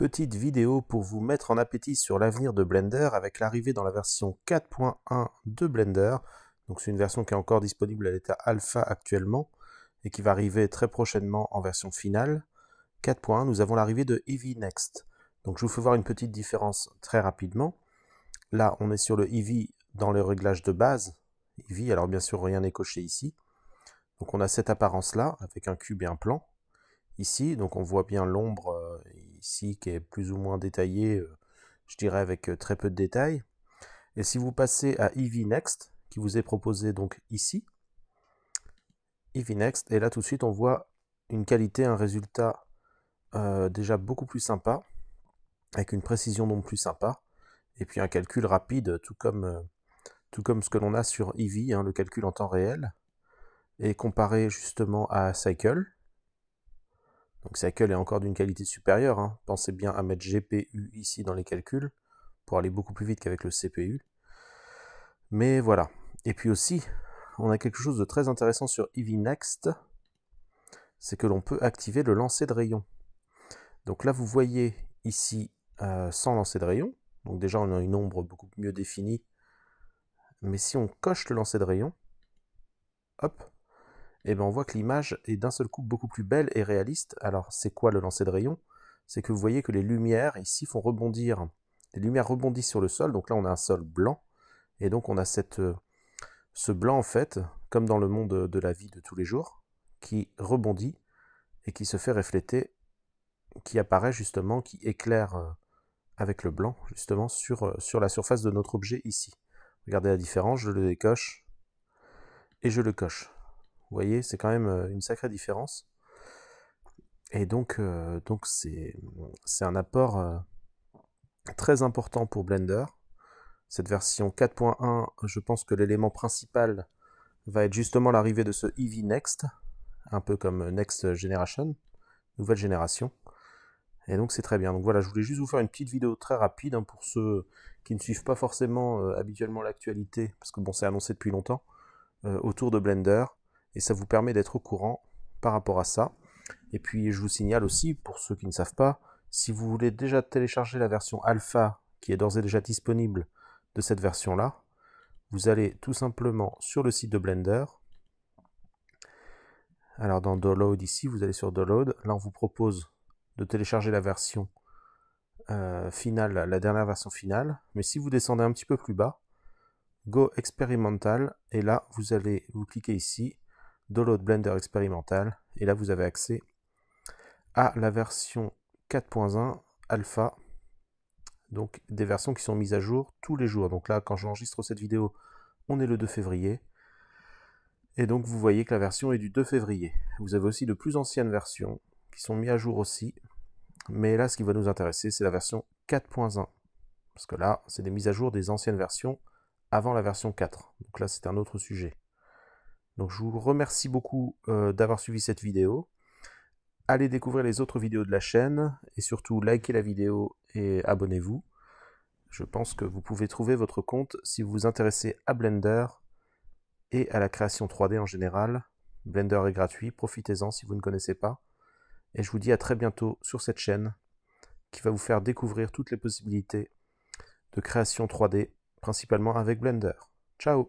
Petite vidéo pour vous mettre en appétit sur l'avenir de Blender avec l'arrivée dans la version 4.1 de Blender. Donc c'est une version qui est encore disponible à l'état alpha actuellement et qui va arriver très prochainement en version finale. 4.1, nous avons l'arrivée de Eevee Next. Donc je vous fais voir une petite différence très rapidement. Là, on est sur le Eevee dans les réglages de base. Eevee, alors bien sûr rien n'est coché ici. Donc on a cette apparence-là avec un cube et un plan. Ici, donc on voit bien l'ombre ici qui est plus ou moins détaillée, je dirais avec très peu de détails. Et si vous passez à Eevee Next, qui vous est proposé donc ici, Eevee Next, et là tout de suite on voit une qualité, un résultat déjà beaucoup plus sympa, avec une précision donc plus sympa, et puis un calcul rapide, tout comme ce que l'on a sur Eevee, le calcul en temps réel, et comparé justement à Cycle. Donc Cycle est encore d'une qualité supérieure, Pensez bien à mettre GPU ici dans les calculs, pour aller beaucoup plus vite qu'avec le CPU. Mais voilà. Et puis aussi, on a quelque chose de très intéressant sur Eevee Next, c'est que l'on peut activer le lancer de rayon. Donc là vous voyez ici sans lancer de rayon, donc déjà on a une ombre beaucoup mieux définie, mais si on coche le lancer de rayon, hop, et bien on voit que l'image est d'un seul coup beaucoup plus belle et réaliste. Alors c'est quoi le lancer de rayon? C'est que vous voyez que les lumières ici font rebondir, les lumières rebondissent sur le sol, donc là on a un sol blanc, et donc on a ce blanc en fait, comme dans le monde de la vie de tous les jours, qui rebondit et qui se fait refléter, qui apparaît justement, qui éclaire avec le blanc justement sur la surface de notre objet ici. Regardez la différence, je le décoche et je le coche. Vous voyez, c'est quand même une sacrée différence. Et donc c'est un apport très important pour Blender. Cette version 4.1, je pense que l'élément principal va être justement l'arrivée de ce Eevee Next, un peu comme Next Generation, nouvelle génération. Et donc c'est très bien. Donc voilà, je voulais juste vous faire une petite vidéo très rapide pour ceux qui ne suivent pas forcément habituellement l'actualité, parce que bon, c'est annoncé depuis longtemps, autour de Blender. Et ça vous permet d'être au courant par rapport à ça. Et puis je vous signale aussi, pour ceux qui ne savent pas, si vous voulez déjà télécharger la version alpha, qui est d'ores et déjà disponible de cette version-là, vous allez tout simplement sur le site de Blender. Alors dans Download ici, vous allez sur Download. Là on vous propose de télécharger la version finale, la dernière version finale. Mais si vous descendez un petit peu plus bas, Go Experimental, et là vous cliquez ici, Download Blender Experimental, et là vous avez accès à la version 4.1 alpha, donc des versions qui sont mises à jour tous les jours. Donc là, quand j'enregistre cette vidéo, on est le 2 février, et donc vous voyez que la version est du 2 février. Vous avez aussi de plus anciennes versions qui sont mises à jour aussi, mais là ce qui va nous intéresser c'est la version 4.1, parce que là c'est des mises à jour des anciennes versions avant la version 4, donc là c'est un autre sujet. Donc je vous remercie beaucoup d'avoir suivi cette vidéo. Allez découvrir les autres vidéos de la chaîne, et surtout likez la vidéo et abonnez-vous. Je pense que vous pouvez trouver votre compte si vous vous intéressez à Blender et à la création 3D en général. Blender est gratuit, profitez-en si vous ne connaissez pas. Et je vous dis à très bientôt sur cette chaîne qui va vous faire découvrir toutes les possibilités de création 3D, principalement avec Blender. Ciao!